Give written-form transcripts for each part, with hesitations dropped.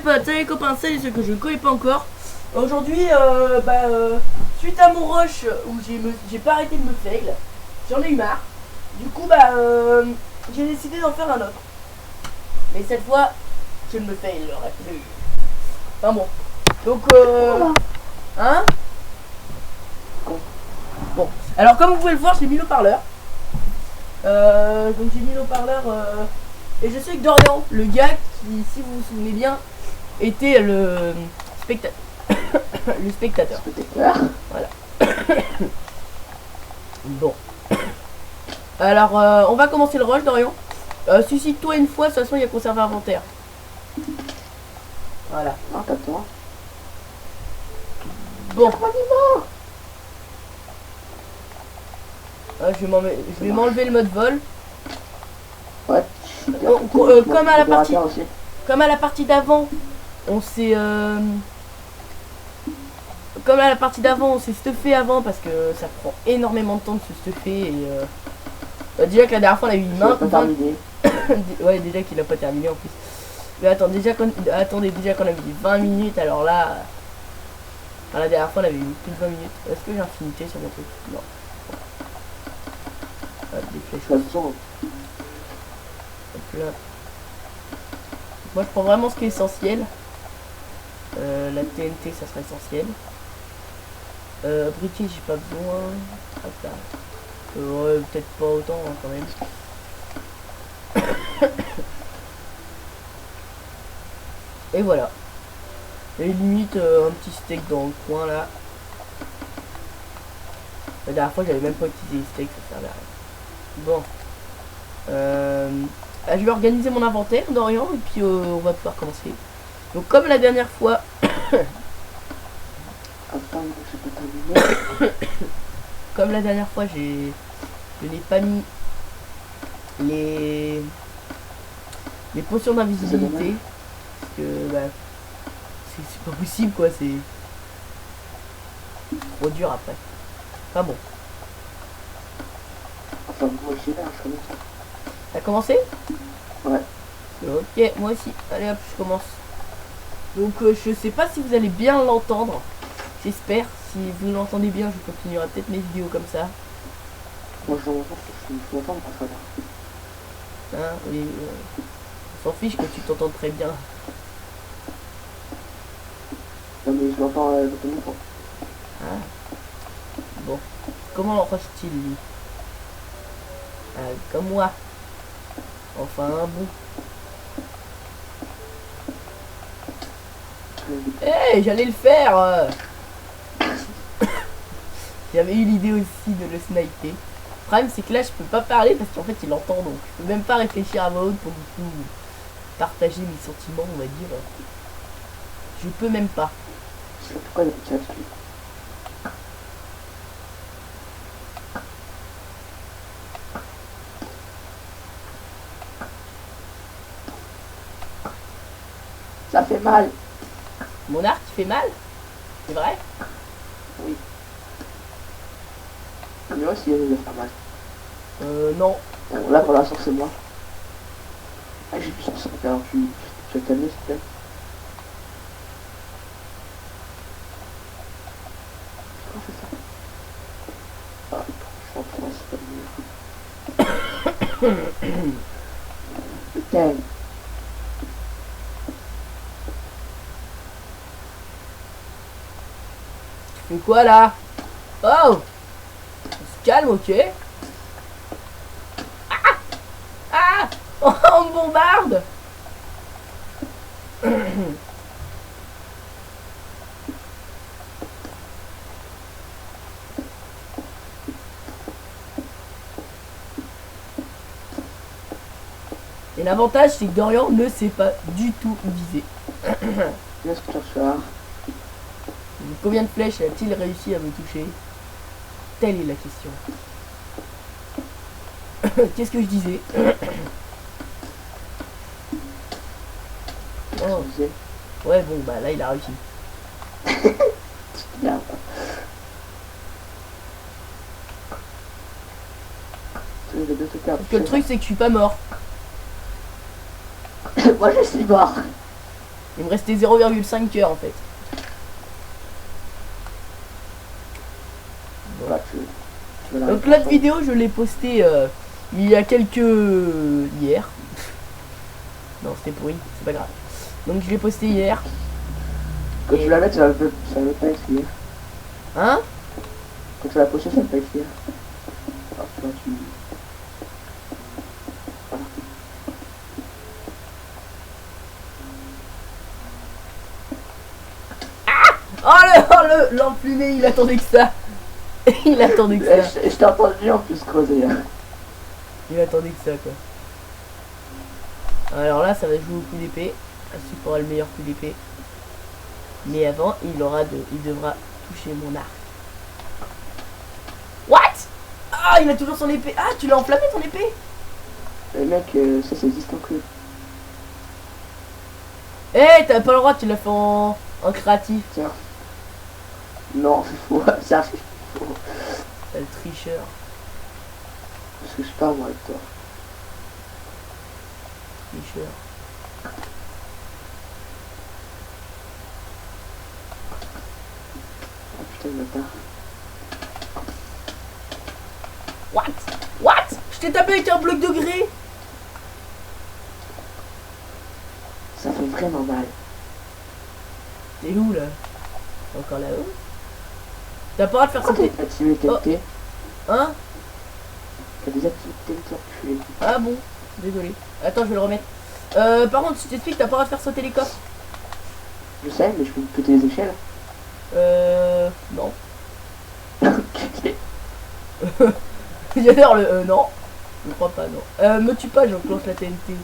salut les copains, salut ceux que je ne connais pas encore. Aujourd'hui, suite à mon rush où j'ai pas arrêté de me fail, j'en ai eu marre. Du coup, j'ai décidé d'en faire un autre. Mais cette fois, je ne me failerai plus. Enfin bon. Donc, hein? Bon. Alors, comme vous pouvez le voir, j'ai mis le parleur. Donc, j'ai mis le parleur. Et je sais que Dorian, le gars qui, si vous vous souvenez bien, était le spectateur. Le spectateur. Voilà. Bon. Alors, on va commencer le rush, Dorian. Suscite-toi une fois, de toute façon, il y a conservé inventaire. Voilà. Non, pas toi. Bon. Je vais m'enlever le mode vol. Ouais. Comme à la partie d'avant, on s'est comme à la partie d'avant, on s'est stuffé avant parce que ça prend énormément de temps de se stuffer et déjà que la dernière fois on a eu une main. Ouais, déjà qu'il a pas terminé en plus. Mais attendez, déjà qu'on a mis 20 minutes, alors là, la dernière fois on avait eu plus de 20 minutes. Est-ce que j'ai infinité sur mon truc? Non. Des flèches. Hop là. Moi je prends vraiment ce qui est essentiel. La TNT ça sera essentiel. Briquet j'ai pas besoin. Hop là. Ouais, peut-être pas autant hein, quand même. Et voilà. Et limite un petit steak dans le coin là. La dernière fois j'avais même pas utilisé les steaks, ça servait à rien. Bon. Je vais organiser mon inventaire, Dorian, et puis on va pouvoir commencer. Donc comme la dernière fois. Comme la dernière fois, je n'ai pas mis les potions d'invisibilité. Parce que c'est pas possible quoi, c'est trop dur après. Enfin bon. T'as commencé? Ouais. Ok, moi aussi. Allez hop, je commence. Donc je sais pas si vous allez bien l'entendre. J'espère. Si vous l'entendez bien, je continuerai peut-être mes vidéos comme ça. Moi je m'entends pas très bien. Hein, oui. On s'en fiche que tu t'entends très bien. Non mais je l'entends de ton micro. Ah. Bon. Comment l'entend-il lui? Comme moi. Enfin un bout. Hey, j'allais le faire. J'avais eu l'idée aussi de le sniper. Le problème c'est que là je peux pas parler parce qu'en fait il entend, donc je peux même pas réfléchir à ma haute pour du coup partager mes sentiments, on va dire. Je peux même pas. Pourquoi il y a des chats? Ça fait mal. Mon arc il fait mal? C'est vrai? Oui. Mais aussi il va faire mal. Non. Bon, là pour l'instant c'est moi. Ah, j'ai plus 60, alors je vais calmer s'il te plaît. Comment on fait ça? Ah, je suis en train, c'est pas mieux. Putain. Tu fais quoi là? Oh! On se calme, ok? Ah! Ah! Oh, on me bombarde! Et l'avantage c'est que Dorian ne sait pas du tout viser. Qu'est-ce que tu reçois? Combien de flèches a-t-il réussi à me toucher? Telle est la question. Qu'est-ce que je disais? Oh. Ouais bon bah là il a réussi. Parce que le truc c'est que je suis pas mort. Moi je suis mort. Il me restait 0,5 cœur en fait. Voilà, tu vas la Donc l'autre vidéo, je l'ai postée il y a quelques... hier. Non, c'était pourri, c'est pas grave. Donc je l'ai posté hier. Quand tu la mets, ça va pas être hier. Hein? Quand tu vas la poster, ça va pas être hier. Alors, tu vois, tu... Oh l'emplumé, il attendait que ça. Il attendait que ça. Je t'ai entendu en plus creuser. Hein. Il attendait que ça quoi. Alors là, ça va jouer au coup d'épée. Ainsi pourra le meilleur coup d'épée. Mais avant, il devra toucher mon arc. What? Ah, il a toujours son épée. Ah, tu l'as enflammé ton épée? Mais mec, ça existe encore. Eh, t'as pas le droit, tu l'as fait en créatif. Tiens. Non, c'est faux. C'est archi faux. T'as le tricheur. Parce que je parle moi avec toi. Tricheur. Oh putain, le bâtard. What? Je t'ai tapé avec un bloc de grès. Ça fait vraiment mal. T'es où là? Encore là-haut? T'as pas le droit de faire Pourquoi sauter. t'as activé TNT? Hein? T'as désactivé TNT enculé. Ah bon, désolé. Attends, je vais le remettre. Par contre, si tu t'expliques, t'as pas le droit de faire sauter les coffres. Je sais, mais je peux péter les échelles. Non. Ok. J'adore le non. Je crois pas, non. Me tue pas, j'enclenche la TNT.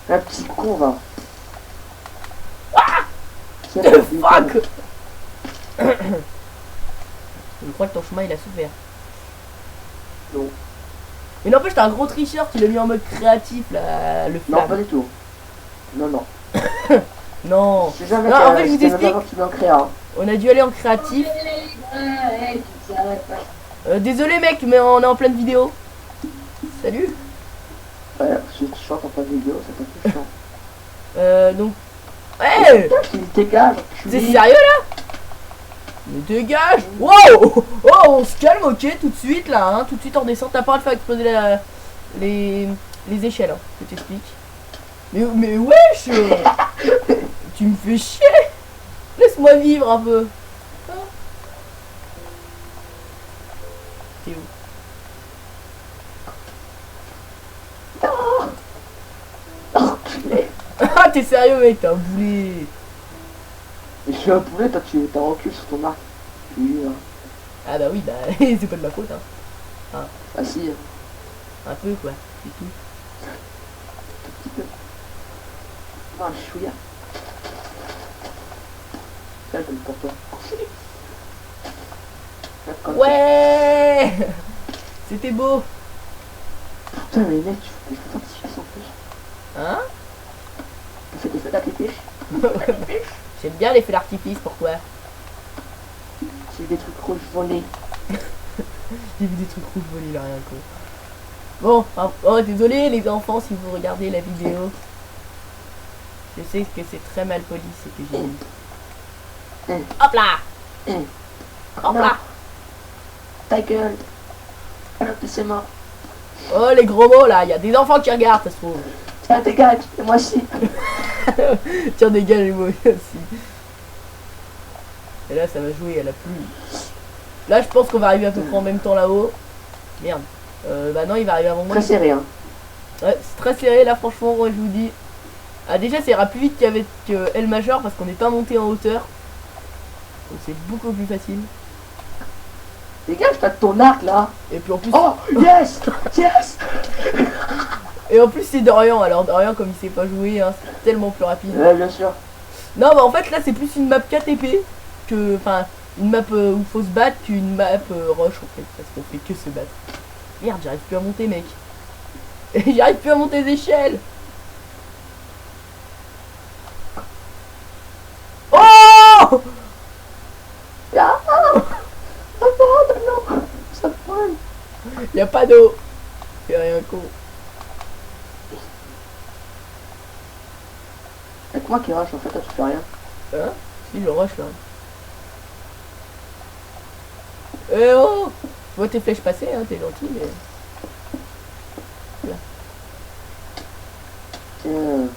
Un petit con va. The fuck. Je crois que ton chemin il a souffert. Non. Mais n'empêche, t'as un gros tricheur, tu l'as mis en mode créatif là, le Non, flamme. pas du tout. Non, non. Non. Je sais jamais Non, en fait, je vous explique. Hein. On a dû aller en créatif. Désolé mec, mais on est en pleine vidéo. Salut. Ouais, si tu chantes en plein vidéo, c'est un peu chiant. Donc... Hey, Putain, tu dégages. c'est sérieux là? Mais dégage. Wow. Oh, on se calme, ok, tout de suite là, hein, tout de suite on descend. T'as pas le de faire exploser les échelles, hein, je t'explique. Mais wesh. Tu me fais chier. Laisse-moi vivre un peu. Hein? T'es où? Ah, t'es sérieux mec, t'es un boulet. Je suis un poulet, toi tu t'as recul sur ton arc. Oui, hein. Ah bah oui, bah c'est pas de ma faute hein. Ah si, Un peu quoi, c'est tout. un petit peu. Non, je suis là. Ça, je le pour toi. Ouais. C'était beau. Putain, mais mec, tu fais des feux d'artifice en plus. Hein? Tu fais des feux d'artifice. J'aime bien les feux d'artifice, pourquoi? J'ai vu des trucs rouges volés. J'ai vu des trucs rouges volés là, rien quoi. Bon, oh désolé les enfants si vous regardez la vidéo. Je sais que c'est très mal poli ce que j'ai dit. Hop là. Hop Non. là. Ta gueule. Alors que c'est mort. Oh les gros mots là, il y a des enfants qui regardent ça se trouve. Tiens, dégage, et moi aussi. Tiens dégage moi aussi. Et là ça va jouer à la pluie. Là je pense qu'on va arriver à peu près en même temps là-haut. Merde. Bah non il va arriver avant moi. Très serré hein. Ouais c'est très serré là franchement moi je vous dis. Ah déjà ça ira plus vite qu'avec L majeur parce qu'on n'est pas monté en hauteur. Donc c'est beaucoup plus facile. Dégage, t'as ton arc là. Et puis en plus. Oh yes. Yes. Et en plus c'est Dorian, alors Dorian comme il sait pas jouer, hein, c'est tellement plus rapide. Ouais, bien sûr. Non bah en fait là c'est plus une map KTP que. Enfin une map où faut se battre qu'une map rush en fait, parce qu'on fait que se battre. Merde j'arrive plus à monter mec. J'arrive plus à monter les échelles. Oh Ah, ça brûle, non. Ça brûle. Y'a pas d'eau. Y'a rien con. Avec moi qui rush, en fait, toi tu fais rien. Hein? Si, je rush là. Eh oh! Je vois tes flèches passer, hein, t'es gentil, mais. Là, Tiens.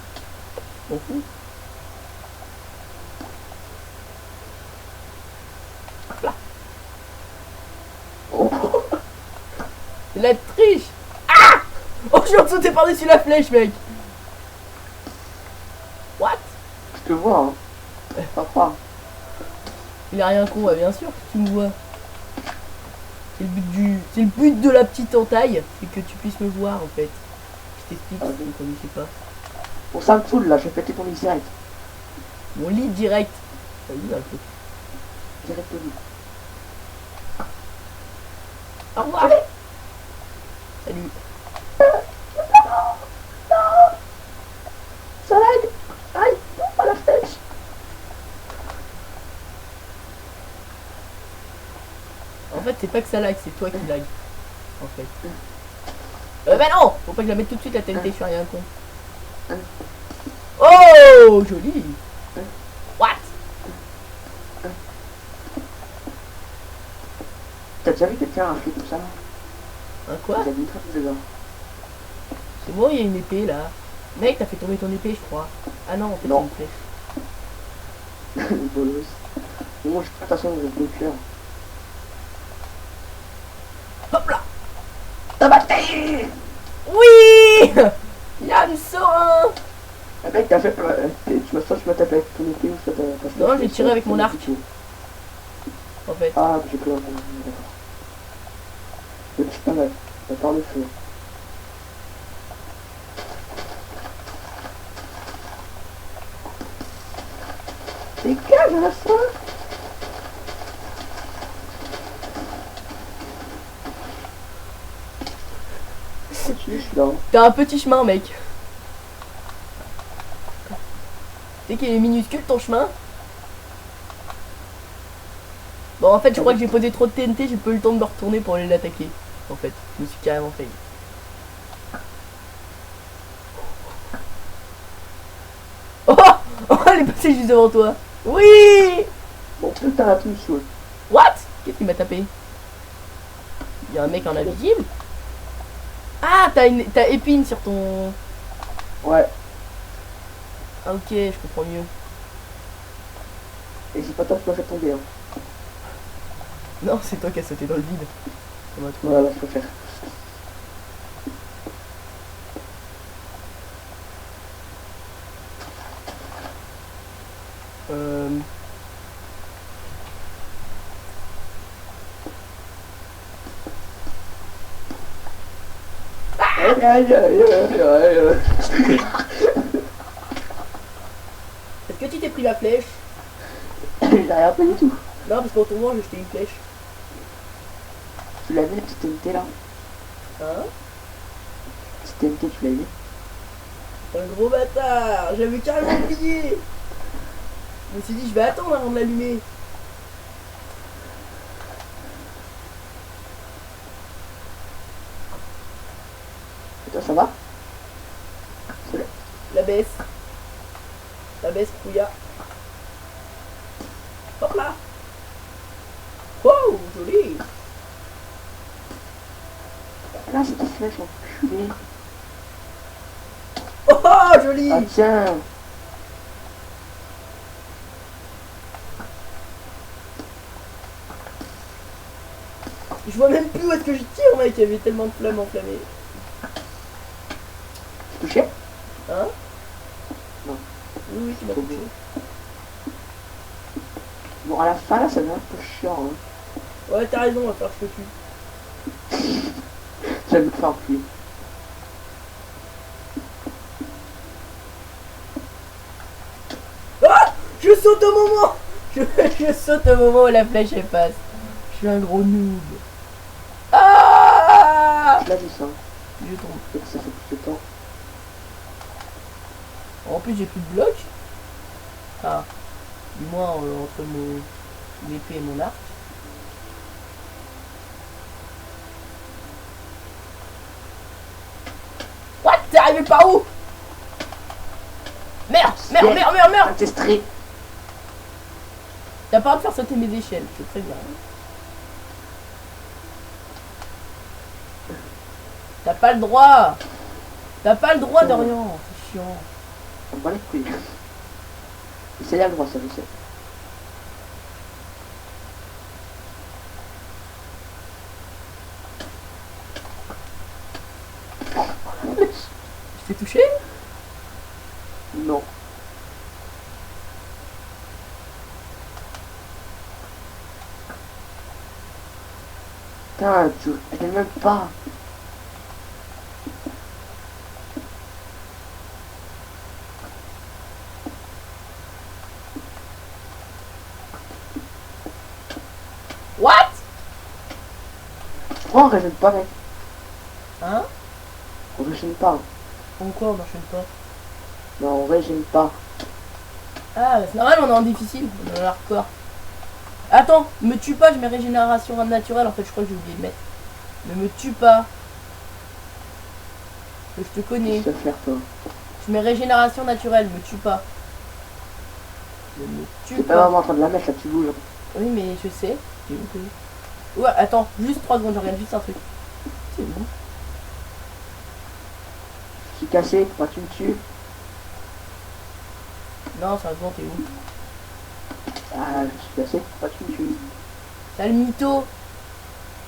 on fout. Là. Oh. C'est la triche! Ah! Oh, je viens de sauter par-dessus la flèche, mec! What? Je te vois, hein. Pas croire. Il a rien con, ouais, bien sûr que tu me vois. C'est le but de la petite entaille, c'est que tu puisses me voir en fait. Je t'explique Ah, si oui. tu ne connaissais pas. Bon, ça me saoule là, j'ai pété ton lit direct. Mon lit direct. Vas-y, un peu. Direct au lit. Au revoir. Salut. Ça lag. Aïe, pas la flèche. En fait, c'est pas que ça lag, c'est toi qui lag. En fait. Bah non! Faut pas que je la mette tout de suite la TNT, je suis rien con. Oh! Joli! What? T'as déjà vu quelqu'un fait tout ça? Un quoi? T'as vu très dedans. C'est bon, il y a une épée là. Mec, t'as fait tomber ton épée, je crois. Ah non, en fait, Non. c'est une flèche. Bolos. Bon, je sais pas, de toute façon, je vais le faire. Hop là! Ta bataille! Oui! Yann Sorin! Ah mec, t'as fait. Soit tu m'as tapé avec ton épée ou soit t'as. Non, j'ai tiré avec mon arc. En fait. Ah, j'ai pris un peu. D'accord. C'est pas mal. J'adore le feu. Dégage à la fin! Je suis là. T'as un petit chemin, mec. Tu sais qu'il est minuscule ton chemin? Bon, en fait, je crois que j'ai posé trop de TNT, j'ai pas eu le temps de me retourner pour aller l'attaquer. En fait, je me suis carrément failli. Oh! Oh, elle est passée juste devant toi. Oui! Bon, putain, la tout me saoule. What? Qu'est-ce qui m'a tapé? Il y a un mec en invisible? Ah, t'as épine sur ton... Ouais, Ah ok, je comprends mieux. et j'ai pas tant que fait tomber. Hein. Non, c'est toi qui as sauté dans le vide. Ça m'a trouvé. Voilà, je peux faire. Euh... Aïe, aïe, aïe, aïe, aïe. Est-ce que tu t'es pris la flèche? J'ai rien pas du tout. Non, parce qu'au tournoi, j'ai jeté une flèche. Tu l'as vu la petite TNT là? Hein? Petite TNT, tu l'as vu? Un gros bâtard! J'avais carrément oublié! Je me suis dit, je vais attendre avant de l'allumer. Et toi, ça va? C'est là. La baisse. La baisse, Prouilla. Hop là! Wow, joli! Là, c'est qui flèche, enculé. Oh, oh, joli! Ah, tiens! Je vois même plus où est-ce que je tire, mec, il y avait tellement de flammes enflammées. Tu touché? Hein? Non. Oui, oui, tu m'as touché. Bon, à la fin, là, ça devient un peu chiant. Hein. Ouais, t'as raison, on va faire ce que tu. J'aime me faire enculer. Ah! Je saute au moment! Je saute au moment où la flèche elle passe. Je suis un gros noob. Ah! Tu l'as vu ça? Je tombe. Peut-être que ça fait plus de temps. En plus, j'ai plus de blocs. Ah, du moins entre mon épée et mon arc. What? T'es arrivé par où? Merde, merde, merde, merde, merde. T'es stress. T'as pas le droit de faire sauter mes échelles, c'est très bien. T'as pas le droit. T'as pas le droit, Dorian. C'est chiant. On va les couilles. C'est là le droit, ça je sais. Je t'ai touché? Non. Putain, je n'ai même pas. What? Pourquoi on régène pas, mec? Hein? On régène pas. Pourquoi on n'enchaîne pas? Non, on régène pas. Ah, c'est normal, on est en difficile, on est en hardcore. Attends, me tue pas, je mets régénération naturelle, en fait je crois que j'ai oublié de mettre. Ne me tue pas. Que je te connais. Qu'est-ce que tu vas faire, toi? Je mets régénération naturelle, me tue pas. Ne me tue T'es pas pas. vraiment en train de la mettre, là, tu bouges. Oui, mais je sais. J'ai compris. Ouais, attends, juste 3 secondes, je regarde juste un truc. C'est où? Je suis cassé, pourquoi tu me tues? Non, sérieusement, t'es où? Ah, je suis cassé, pourquoi tu me tues? Sale mytho.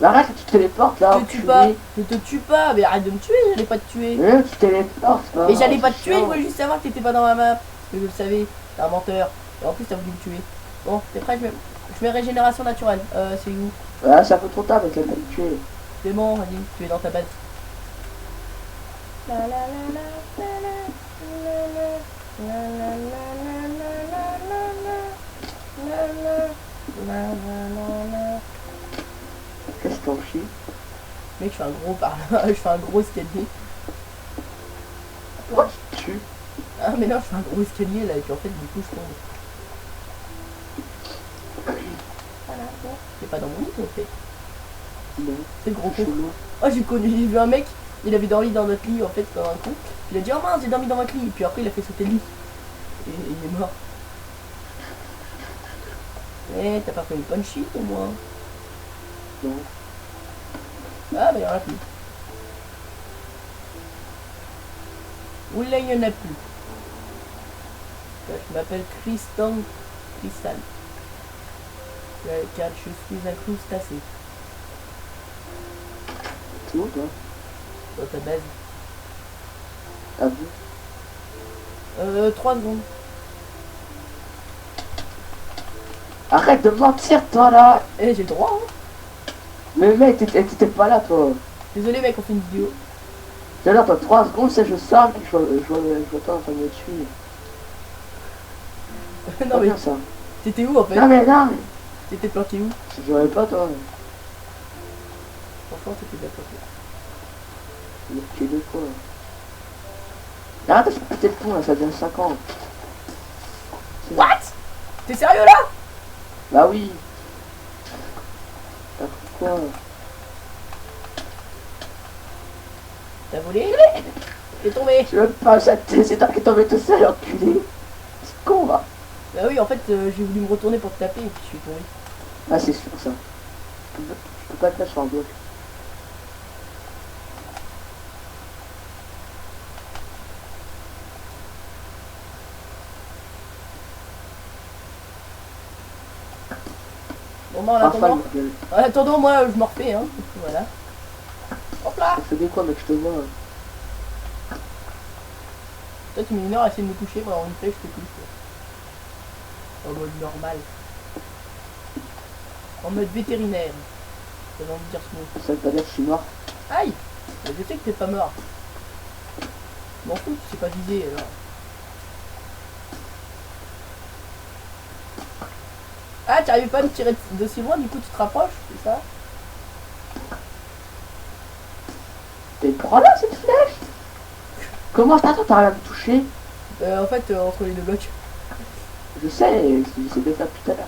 Mais arrête, tu te téléportes, là, Je te tue pas. Je te tue pas. Mais arrête de me tuer, j'allais pas te tuer. Mais tu téléportes, pas. Et j'allais pas te c'est tuer, je chiant. voulais juste savoir que t'étais pas dans ma map. Parce que je le savais, t'es un menteur. Et en plus t'as voulu me tuer. Bon, t'es prêt, je mets régénération naturelle. C'est où? Ouais, c'est un peu trop tard, mec, là, t'as me tuer. C'est bon, vas-y, tu es dans ta base. La la la la, la la, la la, la la la la la la la, la la la. Qu'est-ce que t'en chies? Mec, je fais un gros par là, je fais un gros escalier. Pourquoi tu te tues? Ah mais non, je fais un gros escalier là et puis en fait du coup je tombe. Voilà, bon. C'est pas dans mon lit en fait. Non. C'est le gros C'est con. chez moi. Oh j'ai vu un mec, il avait dormi dans notre lit en fait comme un con. Il a dit oh mince j'ai dormi dans votre lit et puis après il a fait sauter le lit. Et il est mort. Eh t'as pas fait une punchy au moins? Non. Ah bah y'en a plus. Oui là il y en a plus. Je m'appelle Crystal. Car je suis un crustacé. C'est où, toi? Dans ta base. Ah bon? 3 secondes. Arrête de mentir, toi, là! Eh j'ai le droit hein. Mais mec, t'étais pas là, toi. Désolé mec, on fait une vidéo. T'es là, toi, 3 secondes, c'est je sors, mec, je vois toi en train de me tuer. Non mais bien ça. t'étais où en fait? Non mais non, mais T'étais planqué où? je jouais pas, toi. Franchement t'étais bien planqué. Mais tu es de quoi? Arrête de se péter le pont, là, ça devient 5 ans. What? T'es sérieux là? Bah oui. T'as pris quoi? T'as volé? T'es tombé. Je veux pas, c'est toi qui es tombé tout seul, enculé. C'est con, va. Bah oui en fait j'ai voulu me retourner pour te taper et puis je suis tombé. Ah, c'est sûr, ça. Je peux pas te mettre sur un bloc. Bon bah en Ah, attendant, ma gueule. moi je m'en refais hein. Voilà. Hop là. Ça fait des quoi, mec, je te vois. Toi tu mets une heure à essayer de me coucher, moi en une flèche je te couche. En mode normal. En mode vétérinaire. J'ai envie de dire ce mot. Ça veut pas dire que je suis mort. Aïe! Mais je sais que t'es pas mort. Je m'en fous, tu sais pas viser alors. Ah, tu arrives pas à me tirer d'aussi loin, du coup tu te rapproches, c'est ça? Mais prends-la, cette flèche! Comment t'arrives à me toucher? En fait, entre les deux blocs. Je sais, c'est de ça tout à l'heure.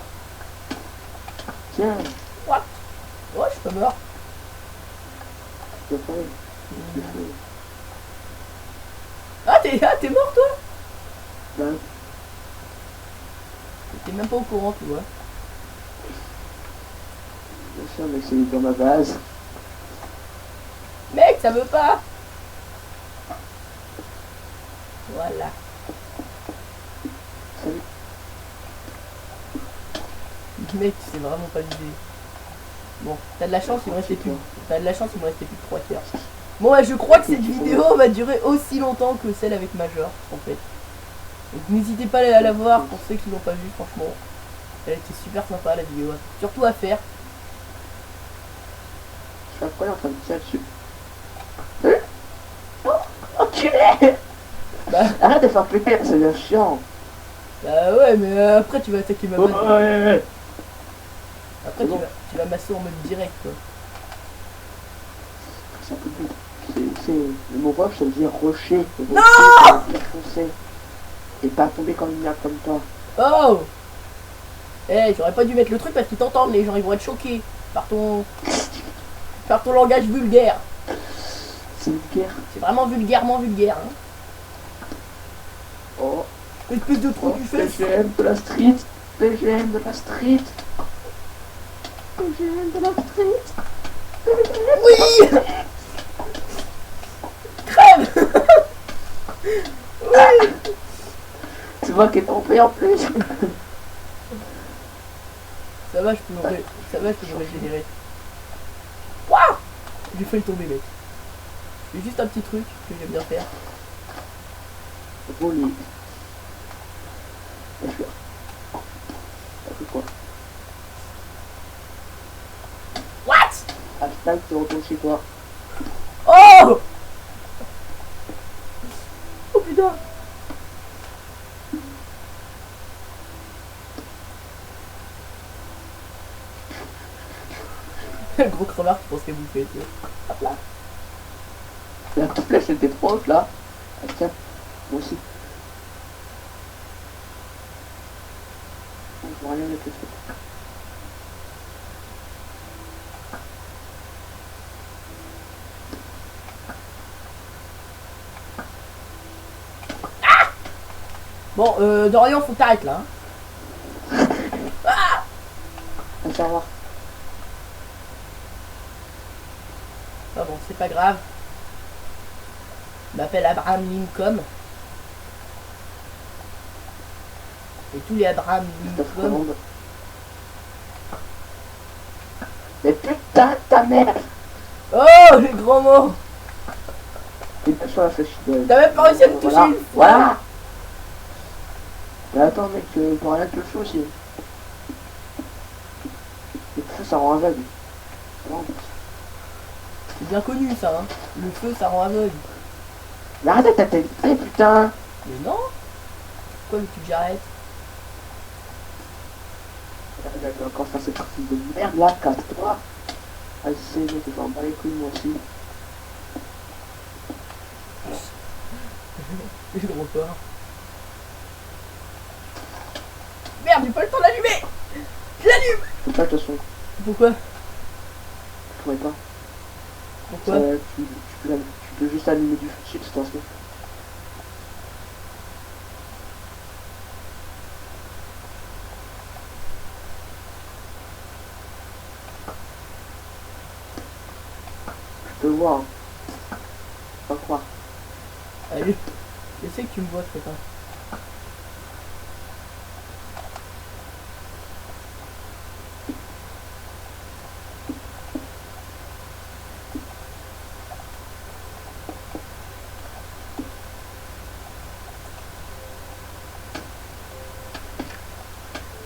Tiens, What? Ouais, je suis pas mort. je te fais. Ah, t'es mort toi? Bah même pas au courant, tu vois. Bien sûr, mais c'est dans ma base. Mec, ça veut pas. Voilà. Salut. Mec, c'est vraiment pas l'idée. Bon, t'as de la chance, il me restait plus. T'as de la chance, il me restait plus que 3 tiers. Bon, ouais, je crois que cette vidéo va durer aussi longtemps que celle avec Major, en fait. Donc n'hésitez pas à la voir pour ceux qui l'ont pas vu, franchement. Elle était super sympa la vidéo. Surtout à faire. Je suis après en train de tirer dessus. Oh, enculé! Bah, Arrête de faire péter, c'est bien chiant. bah ouais, mais après tu vas attaquer ma base. Ouais. Après tu vas masser en mode direct, quoi. C'est un peu plus. C'est. Le mot roche, ça veut dire rocher. Non! Foncé. Et pas tomber comme une merde comme toi. Oh! Eh, j'aurais pas dû mettre le truc parce qu'ils t'entendent, les gens ils vont être choqués par ton langage vulgaire. C'est vulgaire. C'est vraiment vulgairement vulgaire, hein. Oh. Espèce de trou du fesse. PGM de la street. PGM de la street. PGM de la street. Oui! Crève! Oui! Tu vois qu'elle est tombée en plus. Ça va, je peux me régénérer. Waouh! J'ai failli tomber, mec. C'est juste un petit truc que j'aime bien faire. Voler. Je suis là. Ça fait quoi? What? Hashtag tu retournes chez toi. Oh! Oh putain! Le gros crevard qui pense qu'à bouffer, tu vois. Hop là. La flèche était trop haute là. Ah, tiens, moi aussi. Je vois rien avec le truc. Bon, Dorian, faut que t'arrêtes là. Hein. Un serveur. Ah bon, c'est pas grave. Je m'appelle Abraham Lincoln. Et tous les Abraham Lincoln. Mais putain de ta mère! Oh, les grands mots! Et pas sur la flèche. T'as même pas réussi à me toucher Voilà. une fois. Voilà. Mais attends mec, pour rien que le feu aussi. Le feu ça rend aveugle. C'est bien connu ça, hein. Le feu ça rend aveugle. Mais arrête de taper putain! Mais non! Pourquoi veux-tu que j'arrête? Je vais encore faire cette partie de merde là, casse-toi! Vas-y c'est bon, je vais en bats les couilles moi aussi. Le gros porc. Merde, j'ai pas le temps d'allumer! Je l'allume! Faut pas de toute façon, Pourquoi? je pourrais pas. Pourquoi? Tu peux juste allumer du feu dessus de toute façon. Je te vois, hein. Pas croire. Allez, je sais que tu me vois, c'est pas.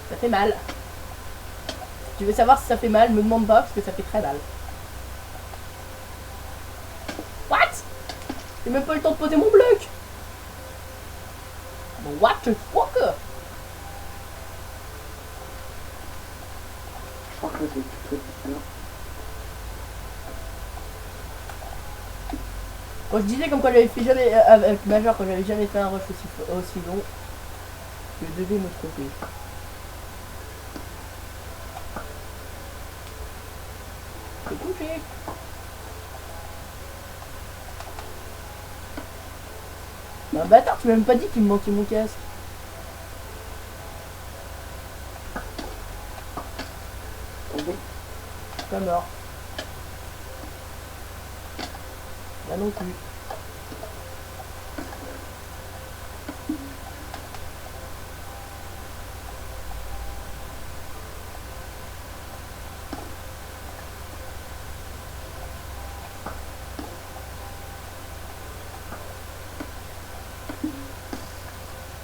Ça fait mal. Si tu veux savoir si ça fait mal, me demande pas parce que ça fait très mal. What? J'ai même pas eu le temps de poser mon bloc. Bon, what the fuck? Je crois que c'est tout alors. Quand je disais comme quoi j'avais fait jamais avec Major, quand j'avais jamais fait un rush aussi long, je devais me tromper. C'est touché. Bah bâtard, tu m'as même pas dit qu'il me manquait mon casque. pas mort. Là non plus.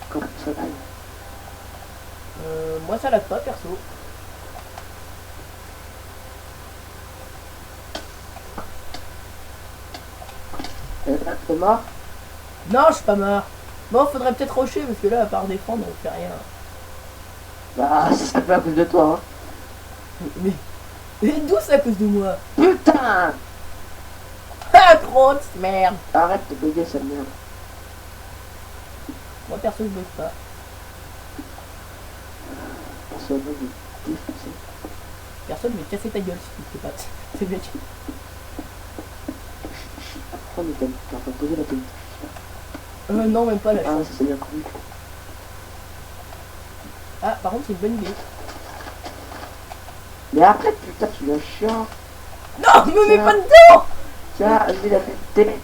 Comment ça va? Moi ça l'a pas perso. T'es mort? Non, je suis pas mort. Bon, faudrait peut-être rusher parce que là, à part défendre, on fait rien. Bah, ça fait à cause de toi, Mais d'où c'est à cause de moi? hein. Putain! Ah, grosse merde. Arrête de bugger cette merde. Moi perso, je bug pas. On se va vous défoncer. Personne ne vais casser ta gueule si tu te fais pas. C'est mec. Pourquoi on est t'es en train de poser la télé? Non, même pas la Ah, chance. ça c'est bien connu. Ah, par contre, c'est une bonne idée. Mais après, putain, tu es chiant. Non, me mets Tiens. pas dedans. Tiens, lui, il a fait télé.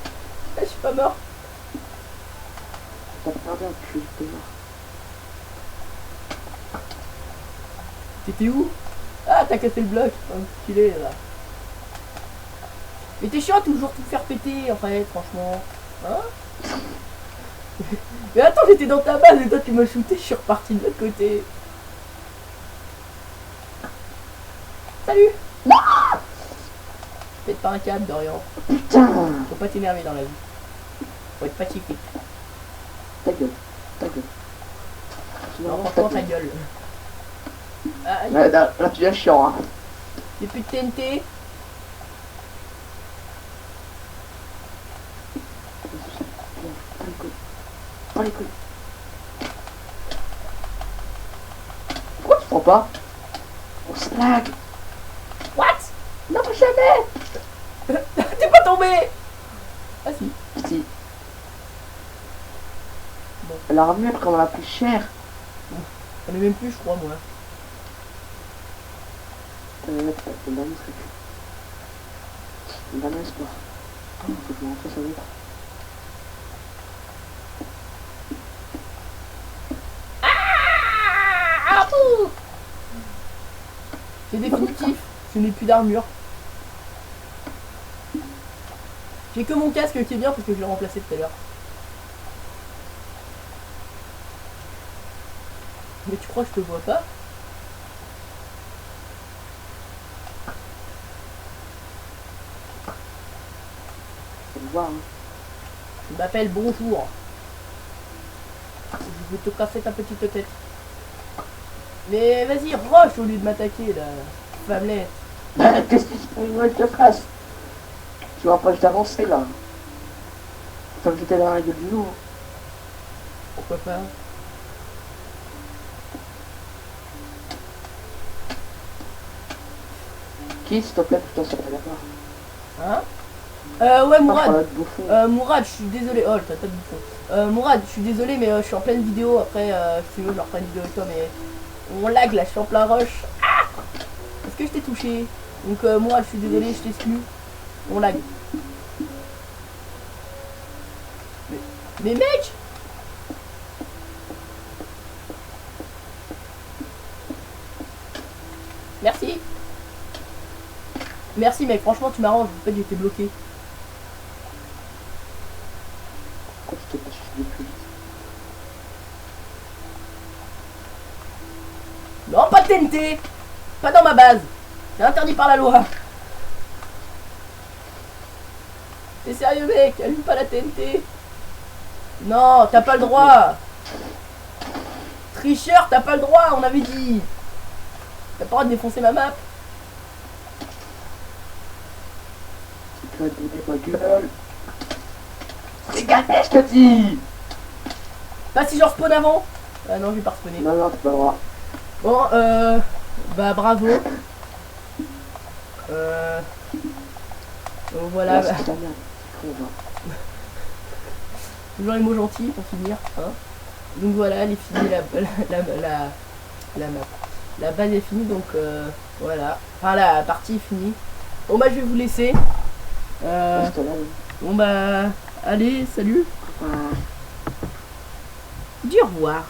Je suis pas mort. T'as perdu un cul, t'es mort. T'étais où? Ah, t'as cassé le bloc. Enculé, là. Mais t'es chiant à toujours tout faire péter, en fait, franchement. Hein? Mais attends, j'étais dans ta base et toi tu m'as shooté, je suis reparti de l'autre côté. Salut! Non! Pète pas un câble, Dorian. Putain! Faut pas t'énerver dans la vie. Faut être pacifique. Ta gueule, ta gueule. Non, franchement, ta gueule. Ah, Là, tu es chiant, hein. y'a plus de TNT. Pas les couilles. Pourquoi tu prends pas? On se lag. What? Non, jamais. T'es pas tombé? Ah si. Si. Bon. L'armure, comme la plus chère. J'en ai même plus, je crois, moi. T'as le dernier truc. Le dernier espoir. Oh, faut que je rentre ça vite. C'est définitif. Je n'ai plus d'armure. J'ai que mon casque qui est bien parce que je l'ai remplacé tout à l'heure. Mais tu crois que je te vois pas? Faut le voir, hein. Je m'appelle Bonjour. Je vais te casser ta petite tête. Mais vas-y, rush au lieu de m'attaquer là. Femmelette. Qu'est-ce que tu te fasse? Tu m'empêches d'avancer là. Faut que j'étais dans la gueule du loup. Pourquoi pas? Qui, s'il te plaît, putain, ça fait d'accord. Hein? Ouais, Mourad. Bouffon. Mourad, je suis désolé. Oh, t'as pas de bouffon. Mourad, je suis désolé, mais je suis en pleine vidéo. Après, si tu veux, je reprends une vidéo avec toi, mais on lag là, je suis en plein rush. Ah, est-ce que je t'ai touché? Donc, Mourad, je suis désolé, je t'exclus. On lag. Mais mec! Merci. Merci, mec, franchement, tu m'arranges. En fait, j'étais bloqué. Pourquoi tu t'es pas suivi plus vite? Non, pas de TNT! Pas dans ma base! C'est interdit par la loi! T'es sérieux, mec? Allume pas la TNT! Non, t'as pas le droit! Tricheur, t'as pas le droit, on avait dit! T'as pas le droit de défoncer ma map! Tu vas donner ma gueule. C'est gagné, je te dis! Pas si je respawn avant! Ah non, je vais pas respawner. Non, non, t'as pas le droit. Bon, bah bravo. Donc voilà, Là, bah, c'est ta merde. C'est con, va. toujours les mots gentils pour finir. Hein. Donc voilà, elle est finie la map. La base est finie, donc voilà. Enfin, la partie est finie. Bon, bah, je vais vous laisser. Reste là. Bon, bah, allez, salut. Ouais. Dis au revoir.